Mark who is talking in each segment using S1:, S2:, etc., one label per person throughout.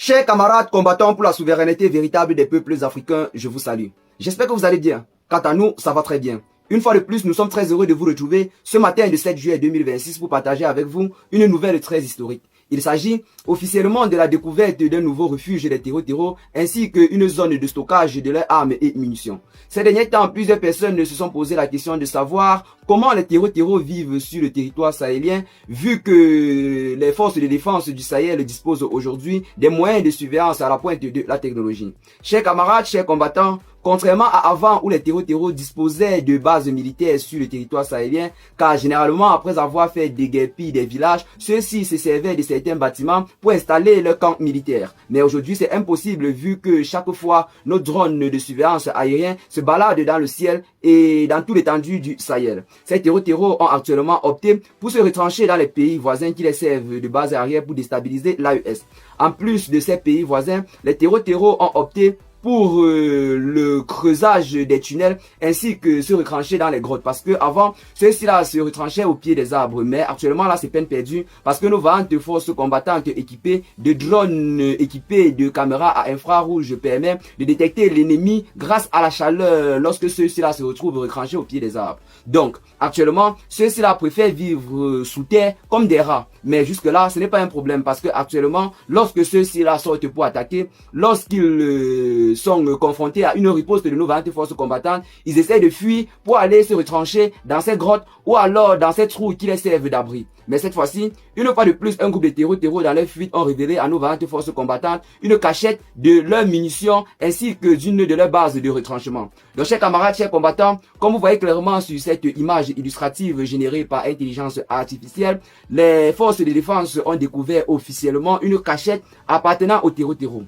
S1: Chers camarades combattants pour la souveraineté véritable des peuples africains, je vous salue. J'espère que vous allez bien. Quant à nous, ça va très bien. Une fois de plus, nous sommes très heureux de vous retrouver ce matin de 7 juillet 2026 pour partager avec vous une nouvelle très historique. Il s'agit officiellement de la découverte d'un nouveau refuge des terreaux ainsi qu'une zone de stockage de leurs armes et munitions. Ces derniers temps, plusieurs personnes se sont posé la question de savoir comment les terreaux vivent sur le territoire sahélien vu que les forces de défense du Sahel disposent aujourd'hui des moyens de surveillance à la pointe de la technologie. Chers camarades, chers combattants, contrairement à avant où les terreaux disposaient de bases militaires sur le territoire sahélien, car généralement après avoir fait déguerpir des villages, ceux-ci se servaient de certains bâtiments pour installer leur camp militaire. Mais aujourd'hui c'est impossible vu que chaque fois nos drones de surveillance aériens se baladent dans le ciel et dans toute l'étendue du Sahel. Ces terreaux ont actuellement opté pour se retrancher dans les pays voisins qui les servent de base arrière pour déstabiliser l'AES. En plus de ces pays voisins, les terreaux ont opté pour le creusage des tunnels ainsi que se retrancher dans les grottes parce que avant ceux-ci là se retranchaient au pied des arbres, mais actuellement là c'est peine perdue parce que nos vaillantes forces combattantes équipées de drones équipés de caméras à infrarouge permettent de détecter l'ennemi grâce à la chaleur lorsque ceux-ci là se retrouvent retranchés au pied des arbres. Donc actuellement ceux-ci là préfèrent vivre sous terre comme des rats, mais jusque là ce n'est pas un problème parce que actuellement lorsque ceux-ci là sortent pour attaquer, lorsqu'ils sont confrontés à une riposte de nos vaillantes forces combattantes, ils essaient de fuir pour aller se retrancher dans ces grottes ou alors dans ces trous qui les servent d'abri. Mais cette fois-ci, une fois de plus, un groupe de terreaux dans leur fuite ont révélé à nos vaillantes forces combattantes une cachette de leurs munitions ainsi que d'une de leurs bases de retranchement. Donc chers camarades, chers combattants, comme vous voyez clairement sur cette image illustrative générée par intelligence artificielle, les forces de défense ont découvert officiellement une cachette appartenant aux terreaux.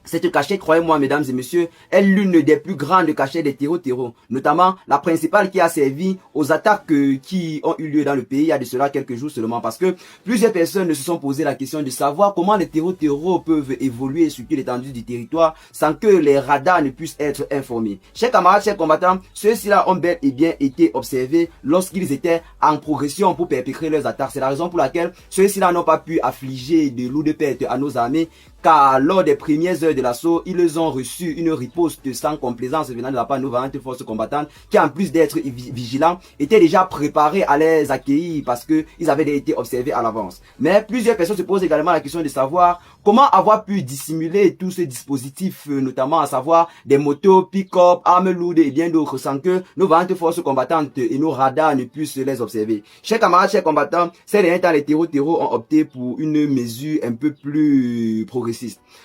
S1: Cette cachette, croyez-moi mesdames et messieurs, est l'une des plus grandes cachettes des terreaux, notamment la principale qui a servi aux attaques qui ont eu lieu dans le pays il y a de cela quelques jours seulement, parce que plusieurs personnes se sont posé la question de savoir comment les terreaux peuvent évoluer sur toute l'étendue du territoire sans que les radars ne puissent être informés. Chers camarades, chers combattants, ceux-ci-là ont bel et bien été observés lorsqu'ils étaient en progression pour perpétrer leurs attaques. C'est la raison pour laquelle ceux-ci-là n'ont pas pu affliger de lourdes pertes à nos armées, car lors des premières heures de l'assaut, ils ont reçu une riposte sans complaisance venant de la part de nos vaillantes forces combattantes qui, en plus d'être vigilants, étaient déjà préparés à les accueillir parce qu'ils avaient été observés à l'avance. Mais plusieurs personnes se posent également la question de savoir comment avoir pu dissimuler tous ces dispositifs, notamment à savoir des motos, pick-up, armes lourdes et bien d'autres, sans que nos vaillantes forces combattantes et nos radars ne puissent les observer. Chers camarades, chers combattants, ces derniers temps, les terreaux ont opté pour une mesure un peu plus progressive.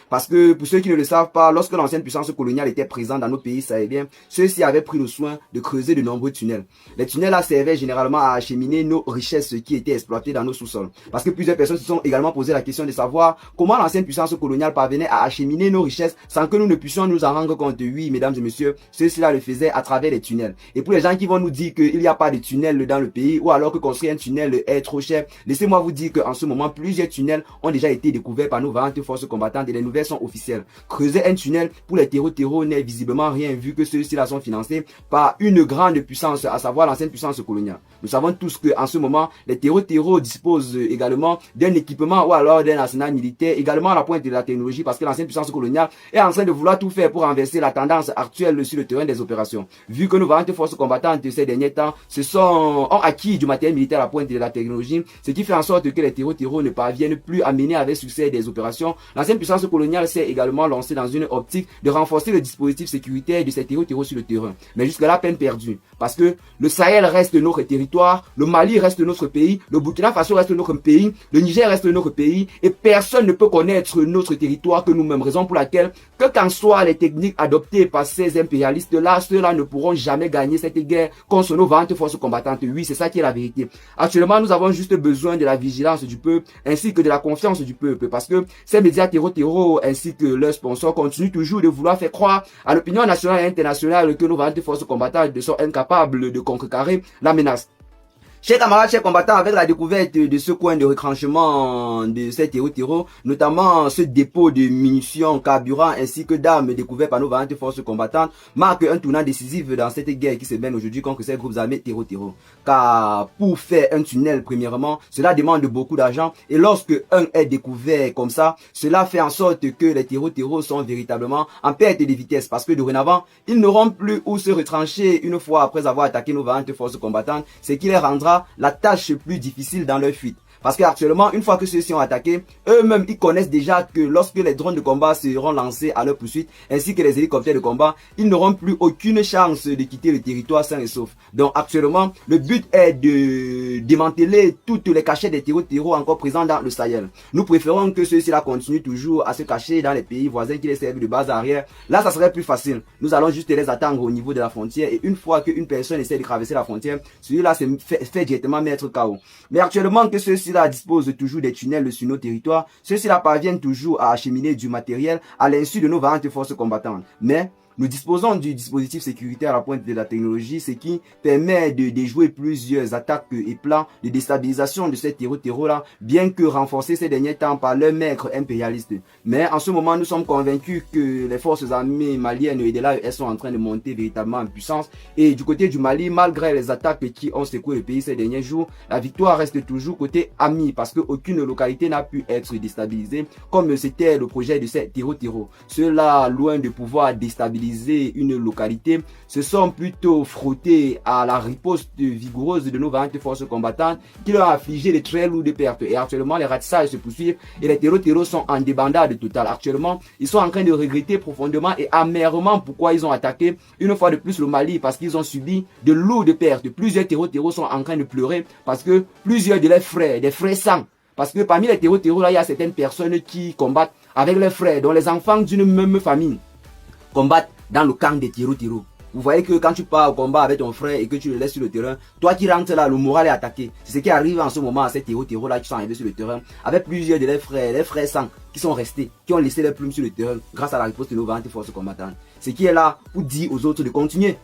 S1: Parce que pour ceux qui ne le savent pas, lorsque l'ancienne puissance coloniale était présente dans nos pays sahéliens, ceux-ci avaient pris le soin de creuser de nombreux tunnels. Les tunnels là servaient généralement à acheminer nos richesses qui étaient exploitées dans nos sous-sols. Parce que plusieurs personnes se sont également posé la question de savoir comment l'ancienne puissance coloniale parvenait à acheminer nos richesses sans que nous ne puissions nous en rendre compte. Oui, mesdames et messieurs, ceux-ci là le faisaient à travers les tunnels. Et pour les gens qui vont nous dire qu'il n'y a pas de tunnel dans le pays ou alors que construire un tunnel est trop cher, laissez-moi vous dire qu'en ce moment, plusieurs tunnels ont déjà été découverts par nos vaillantes forces combattantes et les nouvelles sont officielles. Creuser un tunnel pour les terreaux n'est visiblement rien vu que ceux-ci là sont financés par une grande puissance, à savoir l'ancienne puissance coloniale. Nous savons tous que en ce moment, les terreaux disposent également d'un équipement ou alors d'un arsenal militaire, également à la pointe de la technologie, parce que l'ancienne puissance coloniale est en train de vouloir tout faire pour renverser la tendance actuelle sur le terrain des opérations. Vu que nos vaillantes forces combattantes de ces derniers temps ont acquis du matériel militaire à la pointe de la technologie, ce qui fait en sorte que les terreaux ne parviennent plus à mener avec succès des opérations. L'ancienne puissance coloniale s'est également lancée dans une optique de renforcer le dispositif sécuritaire de ces terreaux sur le terrain. Mais jusque-là, peine perdue. Parce que le Sahel reste notre territoire, le Mali reste notre pays, le Burkina Faso reste notre pays, le Niger reste notre pays, et personne ne peut connaître notre territoire que nous-mêmes. Raison pour laquelle, que qu'en soient les techniques adoptées par ces impérialistes-là, ceux-là ne pourront jamais gagner cette guerre contre nos vaillantes forces combattantes. Oui, c'est ça qui est la vérité. Actuellement, nous avons juste besoin de la vigilance du peuple, ainsi que de la confiance du peuple, parce que ces médias terreaux ainsi que leurs sponsors continuent toujours de vouloir faire croire à l'opinion nationale et internationale que nos vaillantes forces combattantes sont incapables de contrecarrer la menace. Chers camarades, chers combattants, avec la découverte de ce coin de retranchement de ces terreaux, notamment ce dépôt de munitions, carburant ainsi que d'armes découvertes par nos vaillantes forces combattantes, marque un tournant décisif dans cette guerre qui se mène aujourd'hui contre ces groupes armés terreaux. Car pour faire un tunnel, premièrement, cela demande beaucoup d'argent et lorsque un est découvert comme ça, cela fait en sorte que les terreaux sont véritablement en perte de vitesse parce que dorénavant, ils n'auront plus où se retrancher une fois après avoir attaqué nos vaillantes forces combattantes, ce qui les rendra la tâche plus difficile dans leur fuite. Parce qu'actuellement, une fois que ceux-ci ont attaqué, eux-mêmes, ils connaissent déjà que lorsque les drones de combat seront lancés à leur poursuite, ainsi que les hélicoptères de combat, ils n'auront plus aucune chance de quitter le territoire sain et sauf. Donc actuellement, le but est de démanteler toutes les cachettes des terreaux encore présents dans le Sahel. Nous préférons que ceux-ci là continuent toujours à se cacher dans les pays voisins qui les servent de base arrière. Là, ça serait plus facile. Nous allons juste les attendre au niveau de la frontière et une fois qu'une personne essaie de traverser la frontière, celui-là se fait directement mettre KO. Mais actuellement que ceux-ci là disposent toujours des tunnels sur nos territoires, ceux-ci là parviennent toujours à acheminer du matériel à l'insu de nos vaillantes forces combattantes. Mais nous disposons du dispositif sécuritaire à la pointe de la technologie, ce qui permet de déjouer plusieurs attaques et plans de déstabilisation de ces terreaux-là, bien que renforcés ces derniers temps par leur maître impérialiste. Mais en ce moment, nous sommes convaincus que les forces armées maliennes et de l'AES sont en train de monter véritablement en puissance. Et du côté du Mali, malgré les attaques qui ont secoué le pays ces derniers jours, la victoire reste toujours côté ami parce qu'aucune localité n'a pu être déstabilisée comme c'était le projet de ces terreaux. Cela, loin de pouvoir déstabiliser une localité, se sont plutôt frottés à la riposte vigoureuse de nos vaillantes forces combattantes qui leur a affligé de très lourdes pertes. Et actuellement, les ratissages se poursuivent et les terreaux sont en débandade totale. Actuellement, ils sont en train de regretter profondément et amèrement pourquoi ils ont attaqué une fois de plus le Mali parce qu'ils ont subi de lourdes pertes. Plusieurs terreaux sont en train de pleurer parce que plusieurs de leurs frères, des frères sang, parce que parmi les terreaux là, il y a certaines personnes qui combattent avec leurs frères, dont les enfants d'une même famille combattent dans le camp des terreaux. Vous voyez que quand tu pars au combat avec ton frère et que tu le laisses sur le terrain, toi qui rentres là, le moral est attaqué. C'est ce qui arrive en ce moment à ces terreaux là qui sont arrivés sur le terrain, avec plusieurs de leurs frères, les frères sang, qui sont restés, qui ont laissé leurs plumes sur le terrain grâce à la riposte de nos vaillantes forces combattantes. Ce qui est là pour dire aux autres de continuer.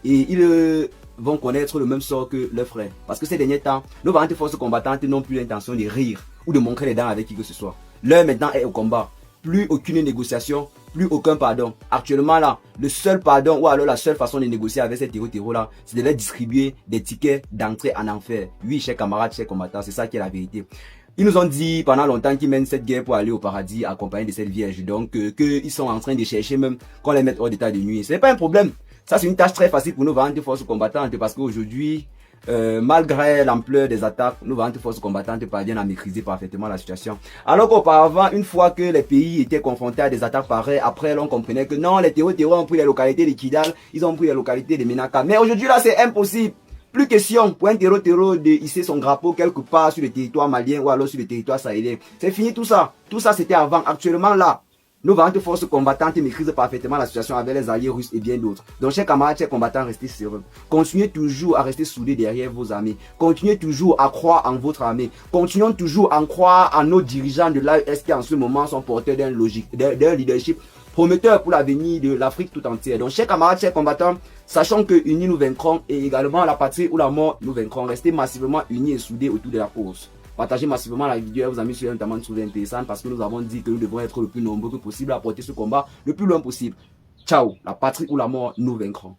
S1: Et ils vont connaître le même sort que leurs frères. Parce que ces derniers temps, nos vaillantes forces combattantes n'ont plus l'intention de rire ou de montrer les dents avec qui que ce soit. L'heure maintenant est au combat. Plus aucune négociation, plus aucun pardon. Actuellement là, le seul pardon ou alors la seule façon de négocier avec ces terreaux là, c'est de leur distribuer des tickets d'entrée en enfer. Oui, chers camarades, chers combattants, c'est ça qui est la vérité. Ils nous ont dit pendant longtemps qu'ils mènent cette guerre pour aller au paradis accompagnés de cette vierge. Donc, qu'ils sont en train de chercher même qu'on les mette hors d'état de nuit. Ce n'est pas un problème. Ça, c'est une tâche très facile pour nos vaillantes forces combattantes parce qu'aujourd'hui, malgré l'ampleur des attaques, nos vaillantes forces combattantes parviennent à maîtriser parfaitement la situation. Alors qu'auparavant, une fois que les pays étaient confrontés à des attaques pareilles, après l'on comprenait que non, les terreaux ont pris les localités de Kidal, ils ont pris les localités de Menaka. Mais aujourd'hui là, c'est impossible. Plus question pour un terreau de hisser son drapeau quelque part sur le territoire malien ou alors sur le territoire sahélien. C'est fini tout ça. Tout ça c'était avant. Actuellement là, nos vaillantes forces combattantes maîtrisent parfaitement la situation avec les alliés russes et bien d'autres. Donc, chers camarades, chers combattants, restez sereins. Continuez toujours à rester soudés derrière vos armées. Continuez toujours à croire en votre armée. Continuons toujours à croire en nos dirigeants de l'AES qui en ce moment sont porteurs d'un leadership prometteur pour l'avenir de l'Afrique tout entière. Donc, chers camarades, chers combattants, sachant que unis nous vaincrons et également la patrie ou la mort nous vaincrons. Restez massivement unis et soudés autour de la cause. Partagez massivement la vidéo, vous amis, sur notamment une trouver intéressante parce que nous avons dit que nous devons être le plus nombreux que possible à porter ce combat le plus loin possible. Ciao, la patrie ou la mort, nous vaincrons.